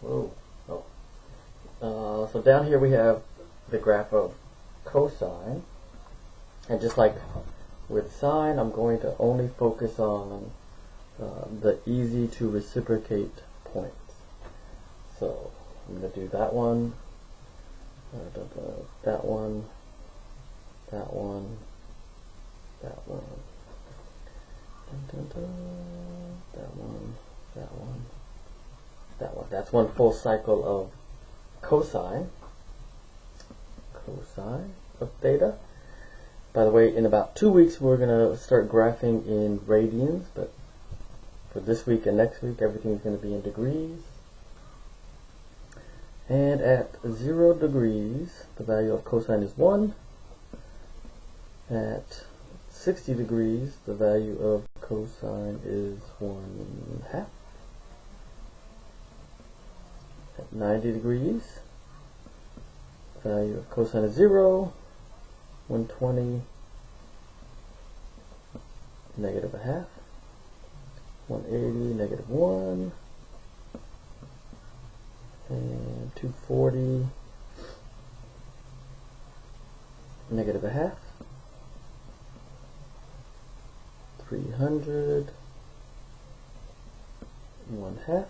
Whoa. Oh. So down here we have the graph of cosine, and just like with sine, I'm going to only focus on the easy to reciprocate points. So I'm going to do that one, that one, that one, that one, that one, that one, that one. That's one full cycle of cosine of theta. By the way, in about 2 weeks we're going to start graphing in radians, but for this week and next week everything is going to be in degrees. And at 0 degrees the value of cosine is 1. At 60 degrees the value of cosine is 1/2. At 90 degrees the value of cosine is 0. 120 negative 1/2. 180 negative 1. And 240 negative 1/2. 300 1/2.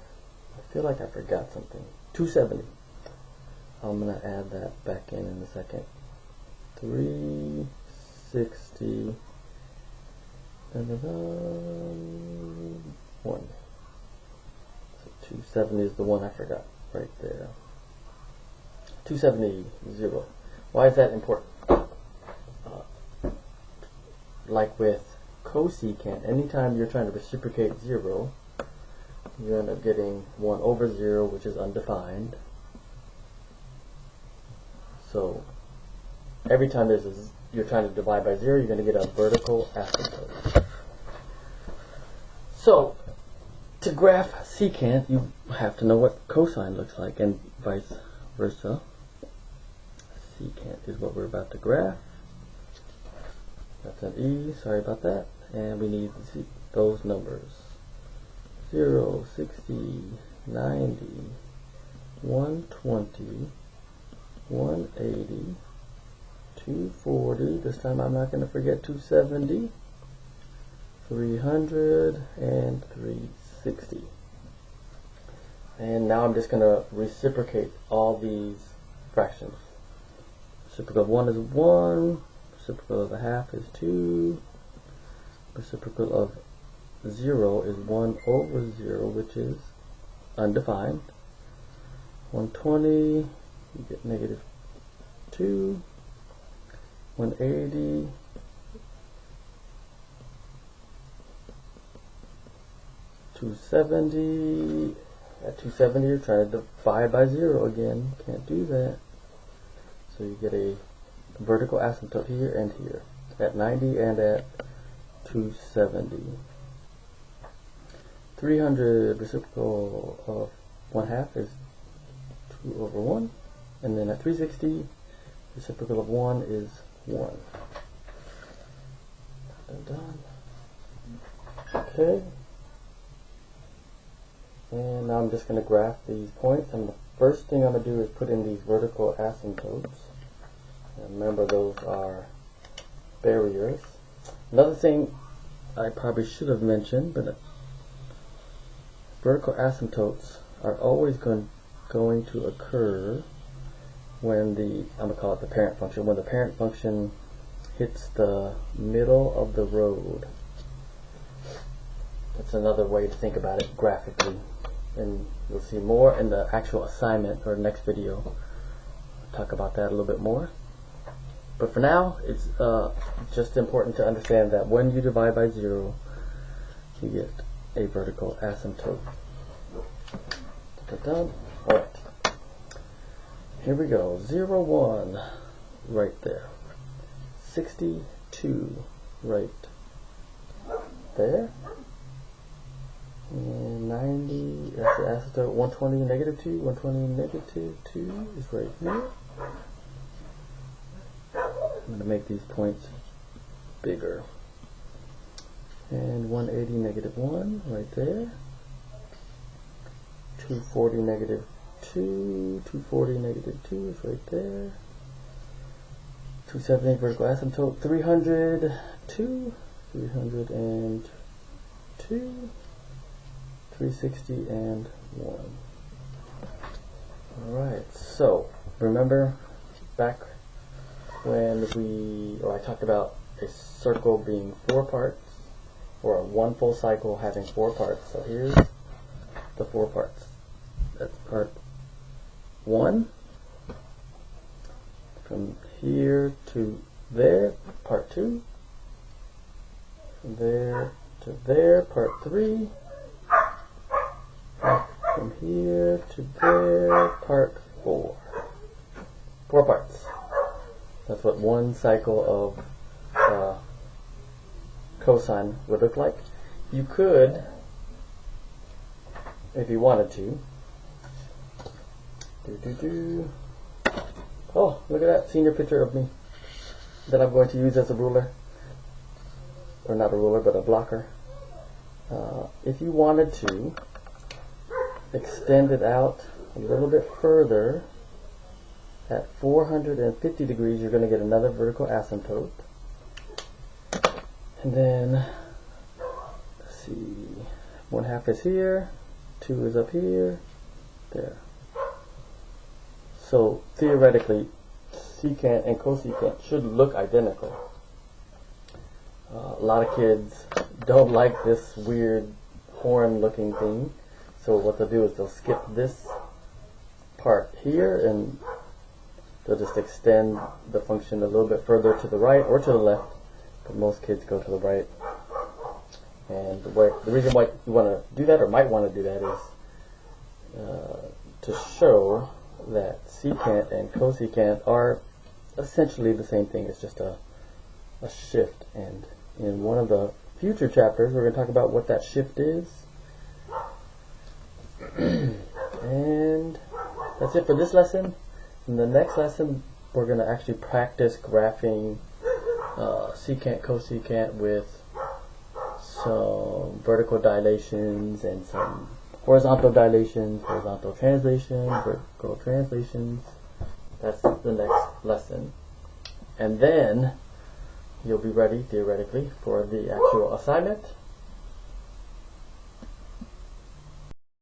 I feel like I forgot something. 270. I'm going to add that back in a second. 360 1. So 270 is the one I forgot right there. 270 0. Why is that important? Like with cosecant, anytime you're trying to reciprocate 0, you end up getting 1 over 0, which is undefined. So every time you're trying to divide by 0, you're going to get a vertical asymptote. So to graph secant, you have to know what cosine looks like, and vice versa. Secant is what we're about to graph. That's an E, sorry about that. And we need those numbers. 0, 60, 90, 120, 180, 240, this time I'm not going to forget 270, 300, and 360. And now I'm just going to reciprocate all these fractions. Reciprocal of 1 is 1, reciprocal of 1/2 is 2, reciprocal of 0 is 1 over 0, which is undefined. 120, you get negative 2. 180, $270. At 270 you're trying to divide by 0 again. Can't do that. So you get a vertical asymptote here and here. At 90 and at 270. 300 reciprocal of 1/2 is 2 over 1. And then at 360 reciprocal of 1 is 1. Done. Okay. And now I'm just going to graph these points. And the first thing I'm going to do is put in these vertical asymptotes. And remember, those are barriers. Another thing I probably should have mentioned, but vertical asymptotes are always going to occur when I'm going to call it the parent function, when the parent function hits the middle of the road. That's another way to think about it graphically, and you'll see more in the actual assignment or next video. I'll talk about that a little bit more. But for now, it's just important to understand that when you divide by 0, you get a vertical asymptote. Alright. Here we go. 0, 1, right there. 62, right there. And 90, that's the asymptote. 120, negative 2. 120, negative 2 is right here. I'm going to make these points bigger. And 180, negative 1, right there. 240, negative 2, 240, negative 2 is right there. 270 vertical asymptote, 302, 302, 360, and 1. Alright, so remember back when I talked about a circle being 4 parts, or one full cycle having 4 parts. So here's the 4 parts. That's part 1, from here to there, part 2, from there to there, part 3, from here to there, part 4. 4 parts. That's what one cycle of cosine would look like. You could, if you wanted to, oh, look at that senior picture of me that I'm going to use as a ruler, or not a ruler, but a blocker. If you wanted to extend it out a little bit further, at 450 degrees, you're going to get another vertical asymptote. And then, let's see, 1/2 is here, 2 is up here, there. So theoretically, secant and cosecant should look identical. A lot of kids don't like this weird horn looking thing, so what they'll do is they'll skip this part here and they'll just extend the function a little bit further to the right or to the left, but most kids go to the right. And the reason why you want to do that, or might want to do that, is to show that secant and cosecant are essentially the same thing. It's just a shift. And in one of the future chapters, we're going to talk about what that shift is. And that's it for this lesson. In the next lesson, we're going to actually practice graphing secant, cosecant with some vertical dilations and some horizontal dilations, horizontal translation, vertical translations. That's the next lesson. And then you'll be ready, theoretically, for the actual assignment.